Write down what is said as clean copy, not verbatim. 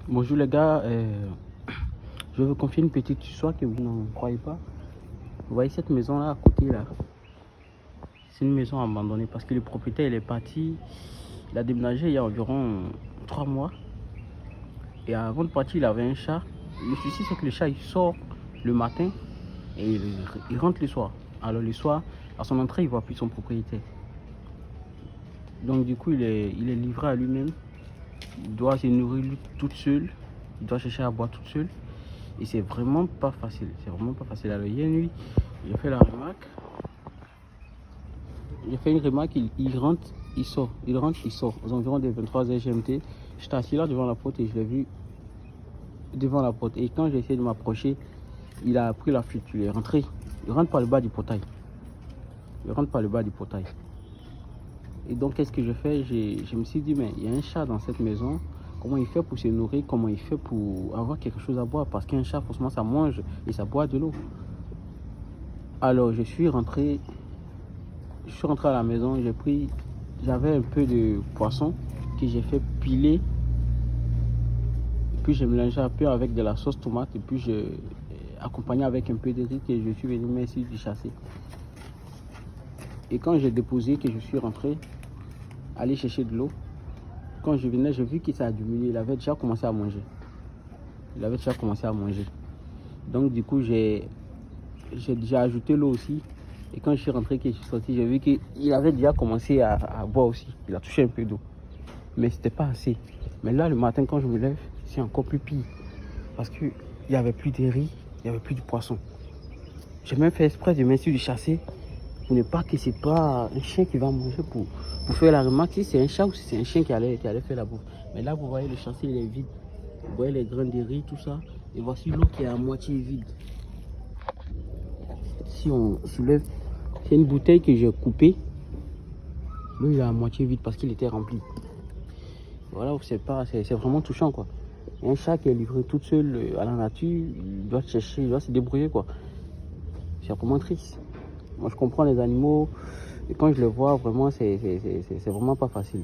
Bonjour les gars, je vais vous confier une petite histoire que vous n'en croyez pas. Vous voyez cette maison là à côté là, c'est une maison abandonnée parce que le propriétaire il est parti, il a déménagé il y a environ 3 mois. Et avant de partir il avait un chat. Le souci c'est que le chat il sort le matin et il rentre le soir. Alors le soir, à son entrée il ne voit plus son propriétaire. Donc du coup il est livré à lui-même. Il doit se nourrir toute seule, il doit chercher à boire toute seule. Et c'est vraiment pas facile, c'est vraiment pas facile. Alors hier nuit, j'ai fait la remarque. J'ai fait une remarque, il rentre, il sort, il rentre, il sort. Aux environs des 23h GMT, j'étais assis là devant la porte et je l'ai vu devant la porte. Et quand j'ai essayé de m'approcher, il a pris la fuite, il est rentré. Il rentre par le bas du portail. Il rentre par le bas du portail. Et donc qu'est-ce que je fais? Je me suis dit, mais il y a un chat dans cette maison. Comment il fait pour se nourrir? Comment il fait pour avoir quelque chose à boire? Parce qu'un chat, forcément, ça mange et ça boit de l'eau. Alors, je suis rentré à la maison. J'avais un peu de poisson que j'ai fait piler. Et puis, j'ai mélangé un peu avec de la sauce tomate. Et puis, j'ai accompagné avec un peu de riz que je suis venu mettre du chasser. Et quand j'ai déposé, que je suis rentré, aller chercher de l'eau, quand je venais, j'ai vu que ça a diminué. Il avait déjà commencé à manger. Donc, du coup, j'ai ajouté l'eau aussi. Et quand je suis rentré, que je suis sorti, j'ai vu qu'il avait déjà commencé à boire aussi. Il a touché un peu d'eau. Mais c'était pas assez. Mais là, le matin, quand je me lève, c'est encore plus pire. Parce qu'il n'y avait plus de riz, il n'y avait plus de poisson. J'ai même fait exprès de mettre du chasser pour ne pas que c'est pas un chien qui va manger pour faire la remarque si c'est un chat ou si c'est un chien qui allait faire la bouffe. Mais là, vous voyez, le chasser, il est vide. Vous voyez les grains de riz, tout ça. Et voici l'eau qui est à moitié vide. Si on soulève, c'est une bouteille que j'ai coupée. L'eau il est à moitié vide parce qu'il était rempli. Voilà, c'est vraiment touchant quoi. Un chat qui est livré tout seul à la nature, il doit chercher, il doit se débrouiller quoi. C'est vraiment triste. Moi je comprends les animaux et quand je le vois vraiment c'est vraiment pas facile.